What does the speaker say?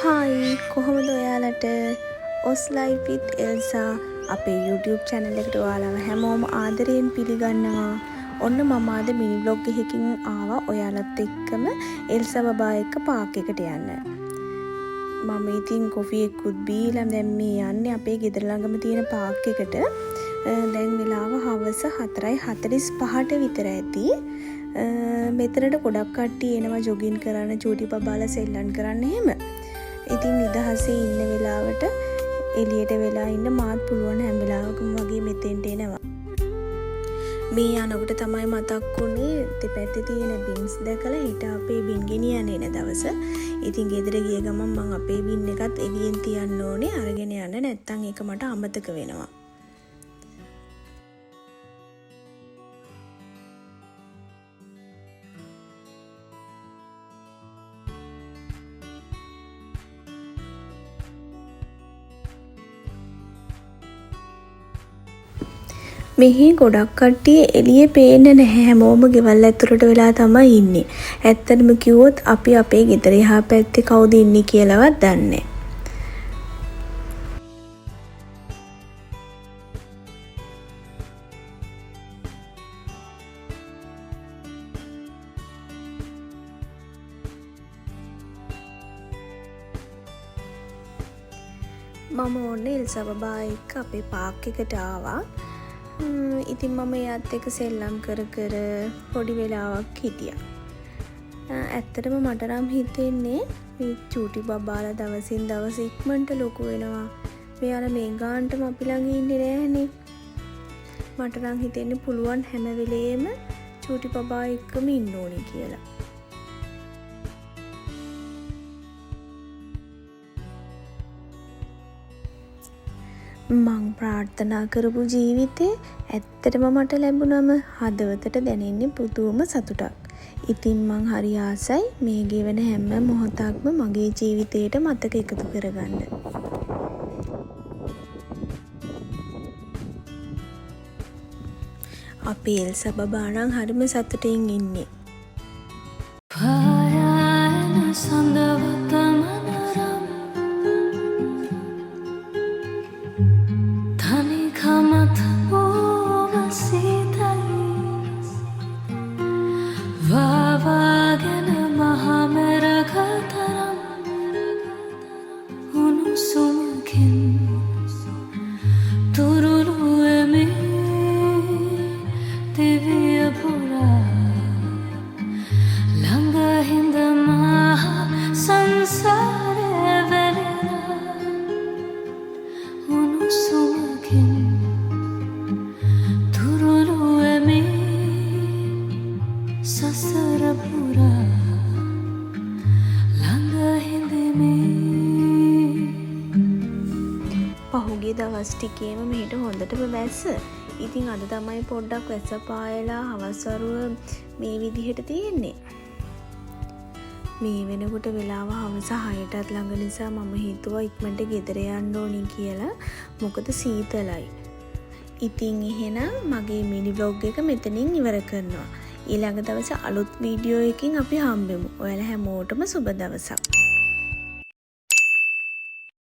Hi කොහොමද ඔයාලට ඔස් life විත් එල්සා අපේ YouTube channel එකට ඔයාලව හැමෝම ආදරයෙන් පිළිගන්නවා. ඔන්න මම අද මිනි vlog එකකින් ආවා ඔයාලත් එක්කම එල්සා බබා එක්ක පාක් එකට යන්න. මම ඉතින් කොෆි එකකුත් බීලා දැන් මේ යන්නේ අපේ ගෙදර ළඟම තියෙන පාක් එකට. දැන් වෙලාව හවස 4:45ට විතර ඇති. මෙතනට ගොඩක් කට්ටිය එනවා ජොගින් කරන්න, චූටි බබාලා සෙල්ලම් කරන්න එහෙම. ඉතින් නිදහසේ ඉන්න වෙලාවට එළියට වෙලා ඉන්න මාත් පුළුවන් හැම වෙලාවකම වගේ මෙතෙන්ට එනවා. මේ යනකොට තමයි මතක් වුණේ දෙපැත්තේ තියෙන බින්ස් දැකලා හිට අපේ බින් ගෙනියන්න එන දවස. ඉතින් ගෙදර ගිය ගමන් මම අපේ බින් එකත් එළියෙන් තියන්න ඕනේ අරගෙන යන්න, නැත්තම් ඒක මට අමතක වෙනවා. මෙහි ගොඩක් කට්ටිය එළියේ පේන්නේ නැහැ. හැමෝම ගෙවල් ඇතුළට වෙලා තමයි ඉන්නේ. ඇත්තටම කිව්වොත් අපි අපේ ගෙදර එහා පැත්තේ කවුද ඉන්නේ කියලාවත් දන්නේ නැහැ. මම ඕනේ එල්සා බබා එක්ක අපේ පාක් එකට ආවා. ඉතින් මම එයාත් එක්ක සෙල්ලම් කර පොඩි වෙලාවක් හිටියා. ඇත්තටම මට නම් හිතෙන්නේ මේ චූටි බබාලා දවසින් දවස ඉක්මනට ලොකු වෙනවා. මෙයාලා මේ ගානටම අපි ළඟ ඉන්නේ නෑනේ. මට නම් හිතෙන්නේ පුළුවන් හැම වෙලේම චූටි බබා එක්කම ඉන්න ඕනේ කියලා. මං ප්‍රාර්ථනා කරපු ජීවිතේ ඇත්තටම මට ලැබුණම හදවතට දැනෙන්නේ පුදුම සතුටක්. ඉතින් මං හරි ආසයි මේ ගෙවන හැම මොහොතක්ම මගේ ජීවිතේට මතක එකතු කරගන්න. අපේ එල්සා බබා නම් හරිම සතුටින් ඉන්නේ. පහුගිය දවස් ටිකේම මෙහෙට හොඳටම වැස්ස. ඉතින් අද තමයි පොඩ්ඩක් වැස්ස පායලා හවස් වරුව මේ විදිහට තියෙන්නේ. මේ වෙනකොට වෙලාව හවස 6ටත් ළඟ නිසා මම හිතුවා ඉක්මනට ගෙදර යන්න ඕනි කියලා. මොකද සීතලයි. ඉතින් එහෙනම් මගේ මිනි vlog එක මෙතනින් ඉවර කරනවා. ඊළඟ දවසේ අලුත් වීඩියෝ එකකින් අපි හම්බෙමු. ඔයාලා හැමෝටම සුබ දවසක්.